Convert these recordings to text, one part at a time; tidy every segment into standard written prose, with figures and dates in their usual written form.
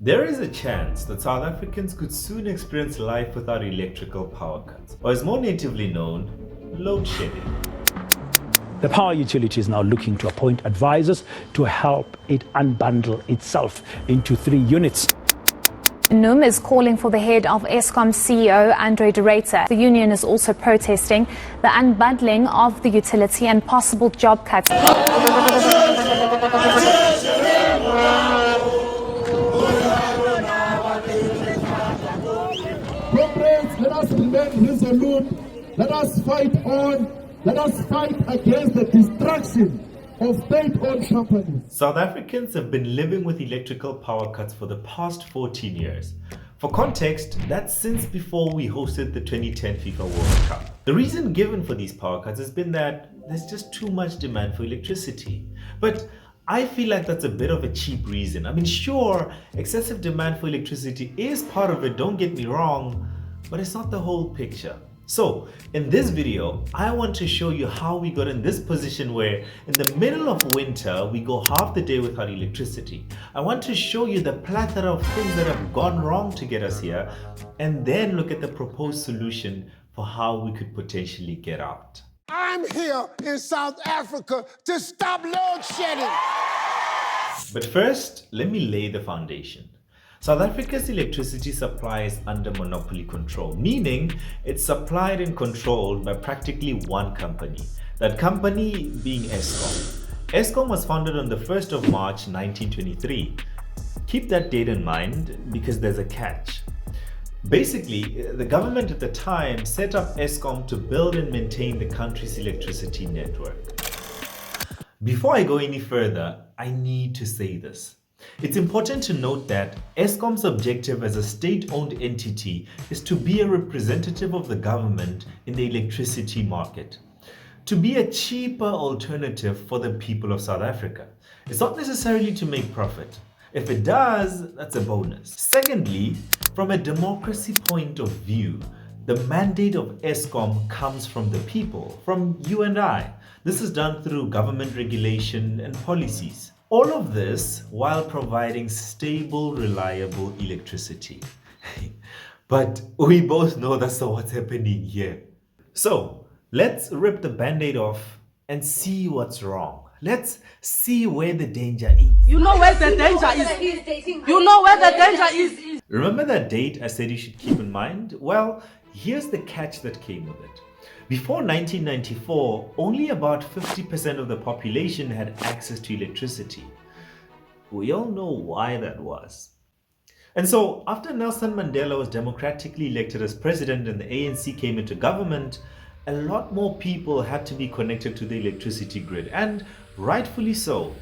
There is a chance that South Africans could soon experience life without electrical power cuts, or as more natively known, load shedding. The power utility is now looking to appoint advisors to help it unbundle itself into 3 units. NUM is calling for the head of Eskom CEO, Andre de Ruyter. The union is also protesting the unbundling of the utility and possible job cuts. Comrades, let us remain resolute. Let us fight on. Let us fight against the destruction of state-owned companies. South Africans have been living with electrical power cuts for the past 14 years. For context, that's since before we hosted the 2010 FIFA World Cup. The reason given for these power cuts has been that there's just too much demand for electricity. But I feel like that's a bit of a cheap reason. I mean, sure, excessive demand for electricity is part of it, don't get me wrong, but it's not the whole picture. So, in this video, I want to show you how we got in this position where in the middle of winter, we go half the day without electricity. I want to show you the plethora of things that have gone wrong to get us here, and then look at the proposed solution for how we could potentially get out. I'm here in South Africa to stop load shedding. But first, let me lay the foundation. South Africa's electricity supply is under monopoly control, meaning it's supplied and controlled by practically one company. That company being Eskom. Eskom was founded on the 1st of March 1923. Keep that date in mind because there's a catch. Basically, the government at the time set up Eskom to build and maintain the country's electricity network. Before I go any further, I need to say this. It's important to note that Eskom's objective as a state-owned entity is to be a representative of the government in the electricity market, to be a cheaper alternative for the people of South Africa. It's not necessarily to make profit. If it does, that's a bonus. Secondly, from a democracy point of view, the mandate of Eskom comes from the people, from you and I. This is done through government regulation and policies. All of this while providing stable, reliable electricity. But we both know that's not what's happening here. So let's rip the band-aid off and see what's wrong. Let's see where the danger is. You know where the danger is. You know where the danger is. Remember that date I said you should keep in mind? Well, here's the catch that came with it. Before 1994, only about 50% of the population had access to electricity. We all know why that was. And so, after Nelson Mandela was democratically elected as president and the ANC came into government, a lot more people had to be connected to the electricity grid, and rightfully so.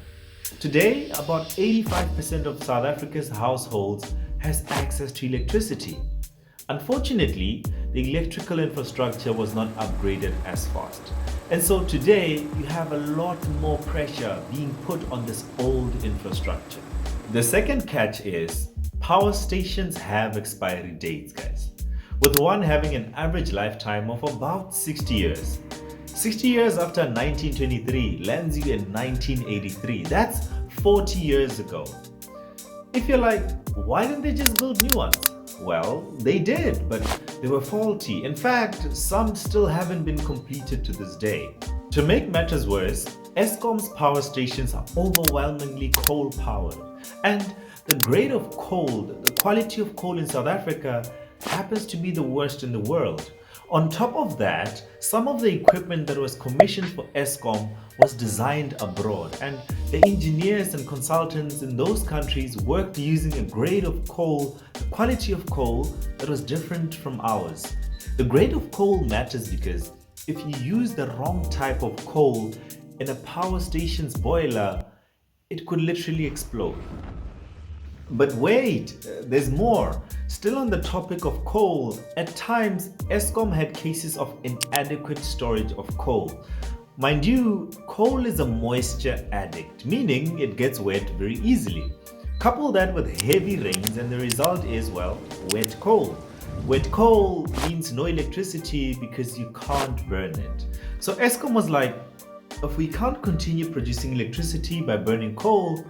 Today, about 85% of South Africa's households has access to electricity. Unfortunately, the electrical infrastructure was not upgraded as fast. And so today, you have a lot more pressure being put on this old infrastructure. The second catch is, power stations have expiry dates, guys, with one having an average lifetime of about 60 years. 60 years after 1923 lands you in 1983. That's 40 years ago. If you're like, why didn't they just build new ones? Well, they did, but they were faulty. In fact, some still haven't been completed to this day. To make matters worse, Eskom's power stations are overwhelmingly coal-powered. And the grade of coal, the quality of coal in South Africa happens to be the worst in the world. On top of that, some of the equipment that was commissioned for Eskom was designed abroad, and the engineers and consultants in those countries worked using a grade of coal, the quality of coal that was different from ours. The grade of coal matters because if you use the wrong type of coal in a power station's boiler, it could literally explode. But wait, there's more. Still on the topic of coal, at times Eskom had cases of inadequate storage of coal. Mind you, coal is a moisture addict, meaning it gets wet very easily. Couple that with heavy rains and the result is, well, wet coal. Wet coal means no electricity because you can't burn it. So Eskom was like, if we can't continue producing electricity by burning coal,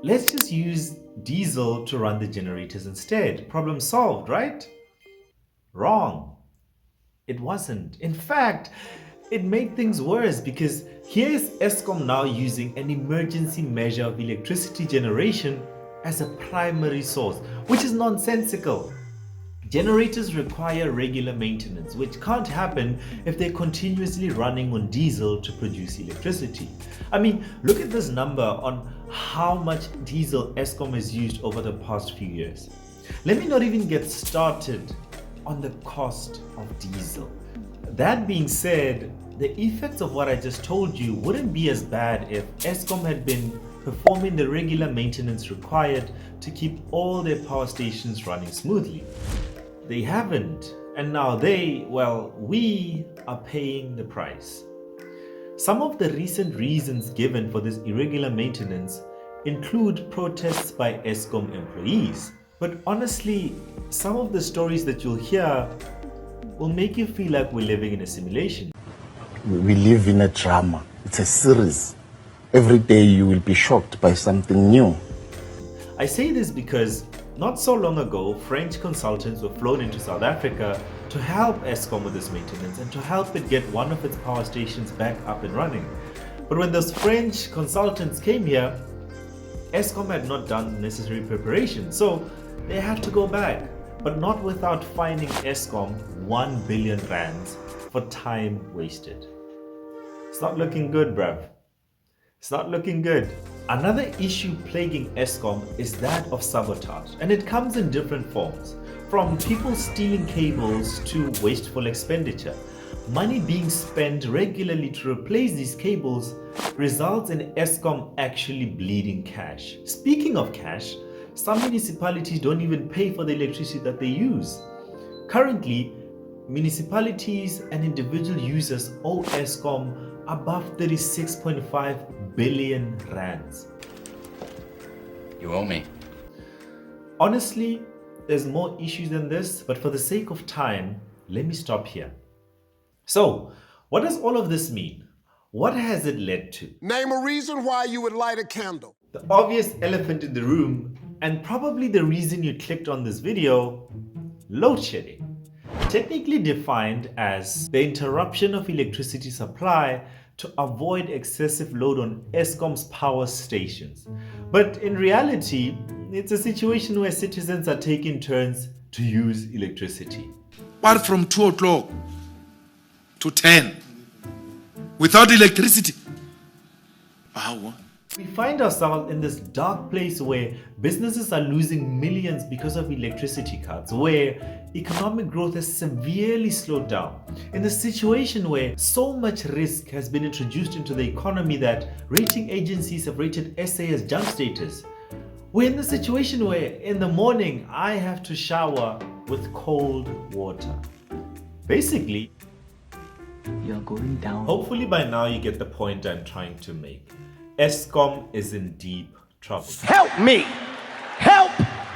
let's just use diesel to run the generators instead. Problem solved, right? Wrong. It wasn't. In fact, it made things worse because here's Eskom now using an emergency measure of electricity generation as a primary source, which is nonsensical. Generators require regular maintenance, which can't happen if they're continuously running on diesel to produce electricity. I mean, look at this number on how much diesel Eskom has used over the past few years. Let me not even get started on the cost of diesel. That being said, the effects of what I just told you wouldn't be as bad if Eskom had been performing the regular maintenance required to keep all their power stations running smoothly. They haven't, and now we are paying the price. Some of the recent reasons given for this irregular maintenance include protests by Eskom employees. But honestly, some of the stories that you'll hear will make you feel like we're living in a simulation. We live in a drama. It's a series. Every day you will be shocked by something new. I say this because not so long ago, French consultants were flown into South Africa to help Eskom with this maintenance and to help it get one of its power stations back up and running. But when those French consultants came here, Eskom had not done the necessary preparation, so they had to go back, but not without fining Eskom 1 billion rands for time wasted. It's not looking good, bruv. It's not looking good. Another issue plaguing Eskom is that of sabotage, and it comes in different forms, from people stealing cables to wasteful expenditure. Money being spent regularly to replace these cables results in Eskom actually bleeding cash. Speaking of cash, some municipalities don't even pay for the electricity that they use. Currently, municipalities and individual users owe Eskom above 36.5 billion rands. You owe me. Honestly, there's more issues than this, but for the sake of time, let me stop here. So, what does all of this mean? What has it led to? Name a reason why you would light a candle. The obvious elephant in the room, and probably the reason you clicked on this video, load shedding. Technically defined as the interruption of electricity supply to avoid excessive load on Eskom's power stations. But in reality, it's a situation where citizens are taking turns to use electricity. Apart from 2 o'clock to 10, without electricity. Wow. We find ourselves in this dark place where businesses are losing millions because of electricity cuts, where economic growth has severely slowed down, in a situation where so much risk has been introduced into the economy that rating agencies have rated SA as junk status. We're in the situation where in the morning I have to shower with cold water. Basically, you're going down. Hopefully by now you get the point I'm trying to make. Eskom is in deep trouble. Help me! Help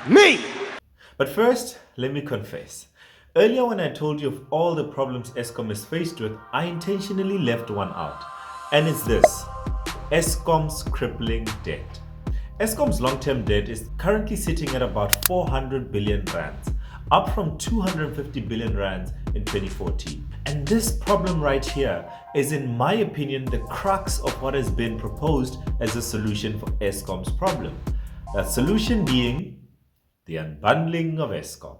me! But first, let me confess. Earlier when I told you of all the problems Eskom is faced with, I intentionally left one out. And it's this: Eskom's crippling debt. Eskom's long-term debt is currently sitting at about 400 billion rands, up from 250 billion rands in 2014. And this problem right here is, in my opinion, the crux of what has been proposed as a solution for Eskom's problem. That solution being the unbundling of Eskom.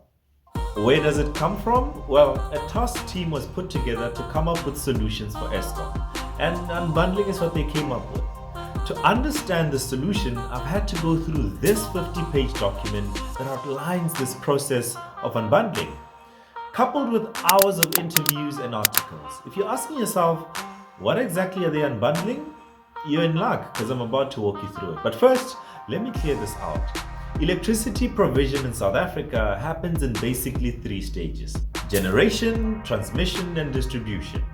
Where does it come from? Well, a task team was put together to come up with solutions for Eskom, and unbundling is what they came up with. To understand the solution, I've had to go through this 50-page document that outlines this process of unbundling, coupled with hours of interviews and articles. If you're asking yourself, what exactly are they unbundling? You're in luck, because I'm about to walk you through it. But first, let me clear this out. Electricity provision in South Africa happens in basically 3 stages: generation, transmission, and distribution.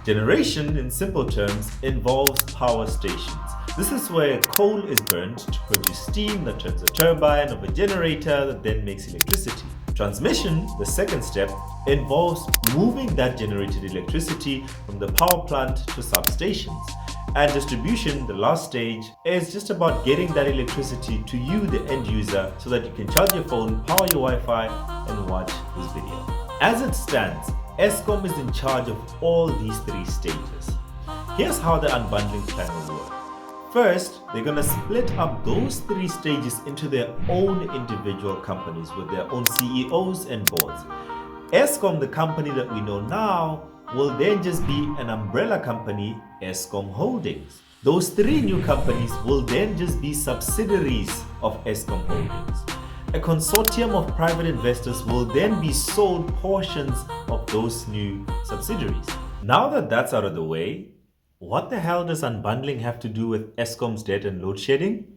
Generation, in simple terms, involves power stations. This is where coal is burnt to produce steam that turns a turbine of a generator that then makes electricity. Transmission, the second step, involves moving that generated electricity from the power plant to substations. And distribution, the last stage, is just about getting that electricity to you, the end user, so that you can charge your phone, power your Wi-Fi, and watch this video. As it stands, Eskom is in charge of all these three stages. Here's how the unbundling plan will work. First, they're going to split up those three stages into their own individual companies with their own CEOs and boards. Eskom, the company that we know now, will then just be an umbrella company, Eskom Holdings. Those three new companies will then just be subsidiaries of Eskom Holdings. A consortium of private investors will then be sold portions of those new subsidiaries. Now that that's out of the way, what the hell does unbundling have to do with Eskom's debt and load shedding?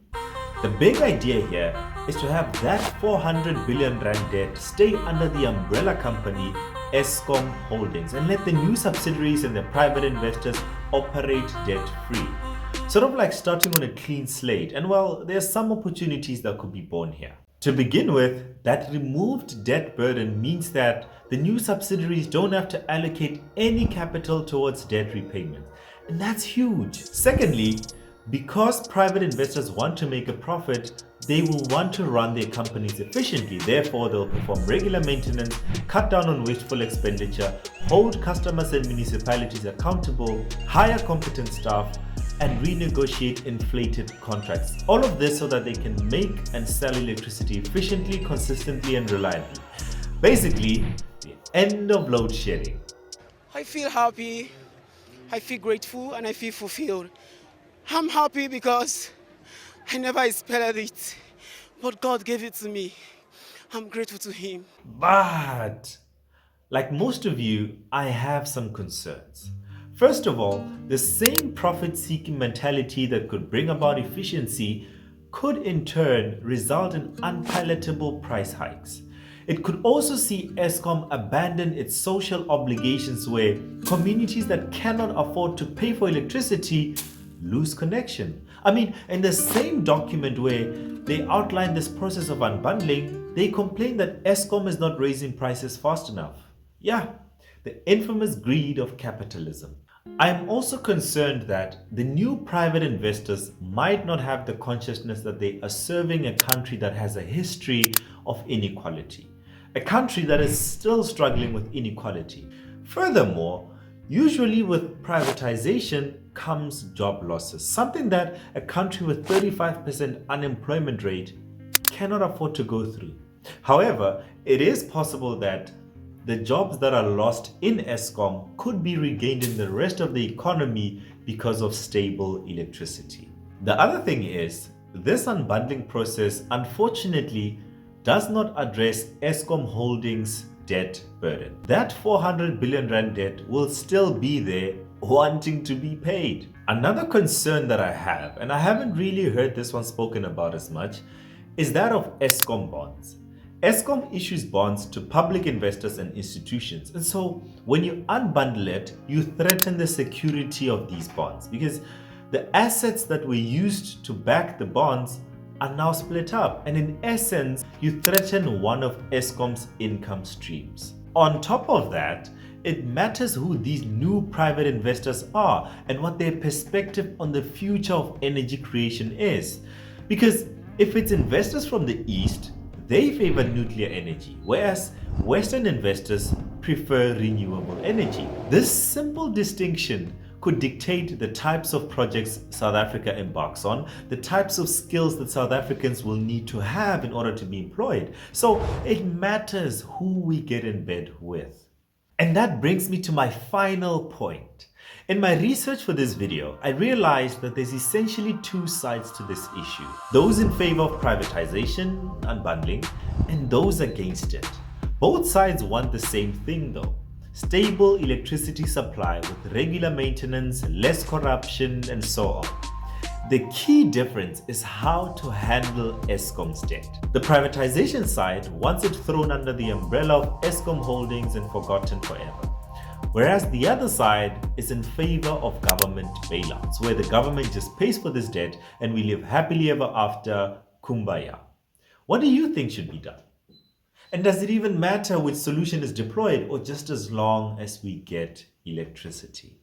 The big idea here is to have that 400 billion rand debt stay under the umbrella company Eskom Holdings and let the new subsidiaries and the private investors operate debt-free. Sort of like starting on a clean slate. And well, there's some opportunities that could be born here. To begin with, that removed debt burden means that the new subsidiaries don't have to allocate any capital towards debt repayment. And that's huge. Secondly, because private investors want to make a profit, they will want to run their companies efficiently. Therefore, they'll perform regular maintenance, cut down on wasteful expenditure, hold customers and municipalities accountable, hire competent staff, and renegotiate inflated contracts. All of this so that they can make and sell electricity efficiently, consistently, and reliably. Basically, the end of load shedding. I feel happy, I feel grateful, and I feel fulfilled. I'm happy because I never expected it, but God gave it to me. I'm grateful to Him. But, like most of you, I have some concerns. First of all, the same profit-seeking mentality that could bring about efficiency could in turn result in unpalatable price hikes. It could also see Eskom abandon its social obligations where communities that cannot afford to pay for electricity lose connection. I mean, in the same document where they outline this process of unbundling, they complain that Eskom is not raising prices fast enough. Yeah, the infamous greed of capitalism. I am also concerned that the new private investors might not have the consciousness that they are serving a country that has a history of inequality, a country that is still struggling with inequality. Furthermore, usually with privatization comes job losses, something that a country with 35% unemployment rate cannot afford to go through. However, it is possible that the jobs that are lost in Eskom could be regained in the rest of the economy because of stable electricity. The other thing is, this unbundling process unfortunately does not address Eskom Holdings' debt burden. That 400 billion rand debt will still be there wanting to be paid. Another concern that I have, and I haven't really heard this one spoken about as much, is that of Eskom bonds. Eskom issues bonds to public investors and institutions, and so when you unbundle it, you threaten the security of these bonds because the assets that were used to back the bonds are now split up, and in essence, you threaten one of Eskom's income streams. On top of that, it matters who these new private investors are and what their perspective on the future of energy creation is. Because if it's investors from the East, they favor nuclear energy, whereas Western investors prefer renewable energy. This simple distinction could dictate the types of projects South Africa embarks on, the types of skills that South Africans will need to have in order to be employed. So it matters who we get in bed with. And that brings me to my final point. In my research for this video, I realized that there's essentially two sides to this issue. Those in favor of privatization, unbundling, and those against it. Both sides want the same thing though. Stable electricity supply with regular maintenance, less corruption, and so on. The key difference is how to handle Eskom's debt. The privatization side wants it thrown under the umbrella of Eskom Holdings and forgotten forever. Whereas the other side is in favor of government bailouts, where the government just pays for this debt and we live happily ever after, kumbaya. What do you think should be done? And does it even matter which solution is deployed or just as long as we get electricity?